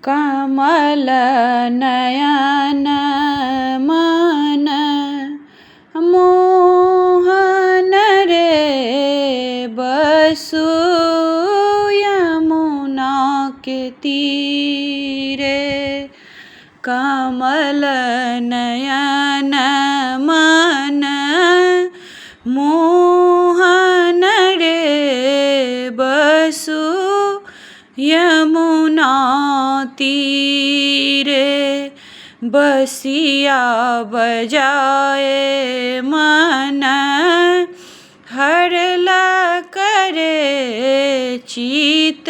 कमल नयन मन मोहन रे बसु यमुना के तीरे। कमल नयन मन मोहन रे बसु यमुना तीरे। बसिया बजाए मन हरला करे चित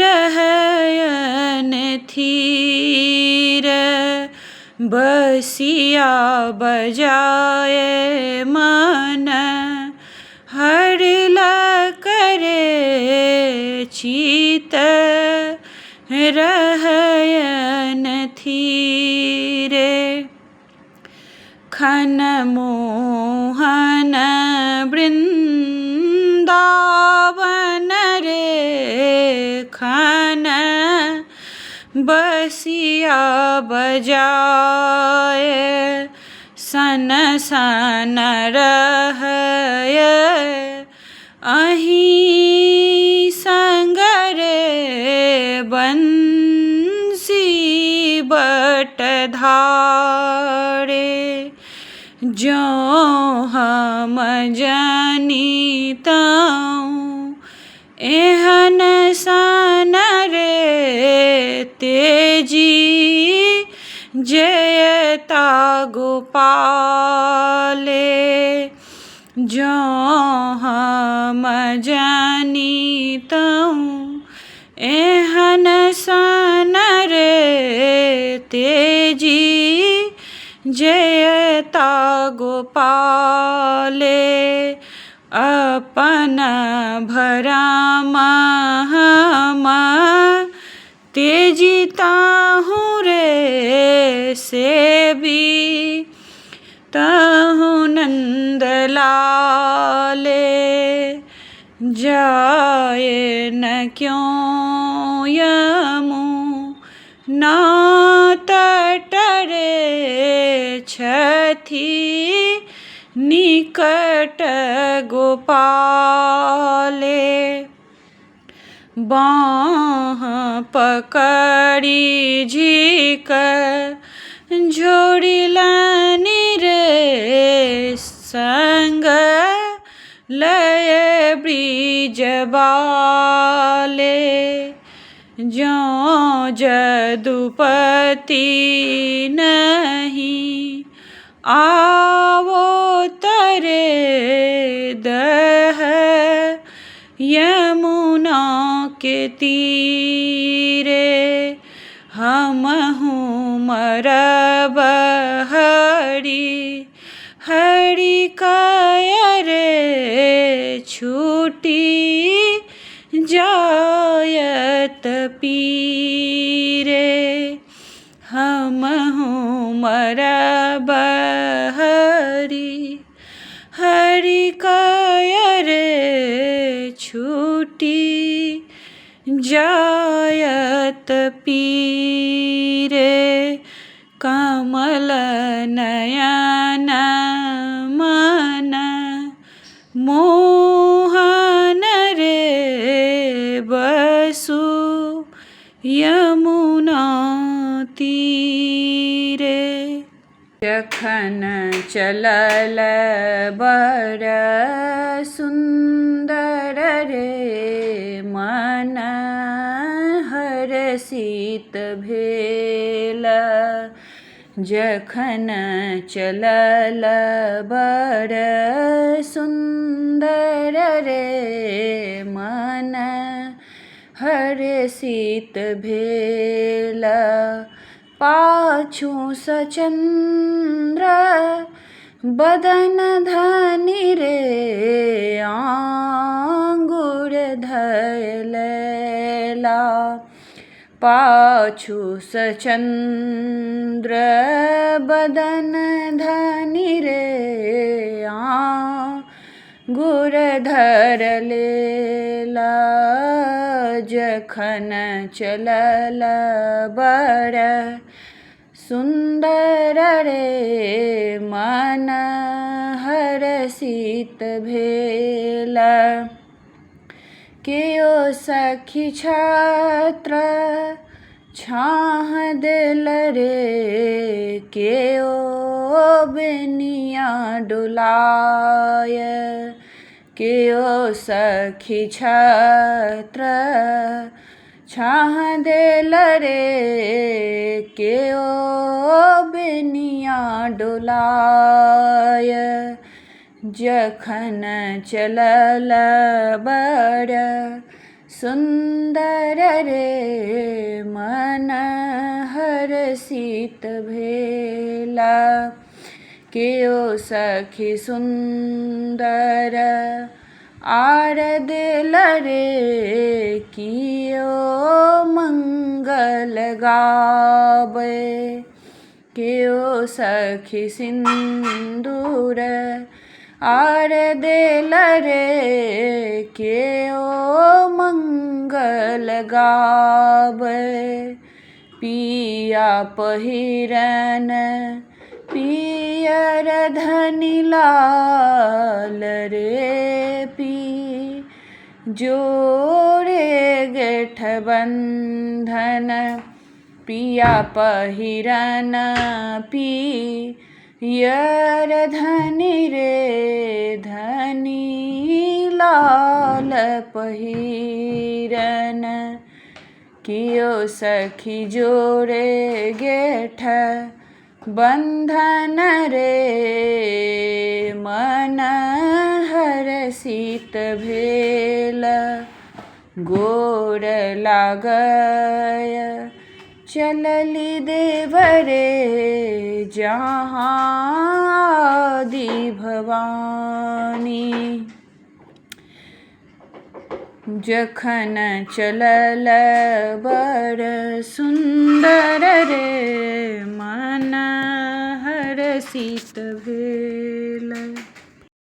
रहयन थीर। बसिया बजाए मन हरला करे चित रहयन थीरे। खन मोहन वृंदावन रे खन बसिया बजाए सन सन रहय अहीं संग रे बंसी बट धारे। जो हम जनितऊँ एहन सन रे तेजी जयता गोपाले। जो हम जनितऊँ एहन सन रे तेजी जयता गोपाले। अपन भरम हम तेजी ताहूँ रे सेबी ताहूँ नंद लाले। जाए न क्यों यमुना तट रे छथि निकट गोपाले। बाँह पकड़ी झिक झोड़िलनि रे संग लय ब्रिज बाले। ज्यों जदुपति नहीं आवो तरे दह यमुना के तीरे। हमहु मरब हरि हरि काय रे छूटी जायत पीरे। हमहु मरब हरि हरि काय रे छूटी जायत पीरे। कमल नयन मन मोहन रे बसु यमुना तीरे। जखन चलल बड़ सुंदर रे मन हरषित भेल। जखन चलल बड़ सुंदर रे मन हरषित भेल। पाछू सचंद्र बदन धनि रे आंगुर धयलेला। पाछू सचंद्र बदन धनि रे गुर धरलेला जखन चलल बड़ सुंदर रे मन हरषित भेल। केओ सखी छत्र छाह देल रे केओ बेनिया डुलाय। केओ सखी छत्र छाह देल रे केओ बेनिया डुलाय। जखन चलल बड़ सुंदर रे मन हरषित भेला। केओ सखी सुंदर आर देल रे कियो मंगल गाबै। केओ सखी सिंदूर आर देल रे केओ मंगल गाबै। पिया पहिरन पियर धनि लाल रे पी जोड़े गेठ बंधन। पिया पहिरन पियर धनि रे धनि लाल पहिरन। कियो सखी जोड़े गेठ बंधन रे मन हरषित भेल। गोर लागय चलली देव रे जहाँ आदि भवानी। जखन चलल बड़ सुंदर रे मन हरषित भेल।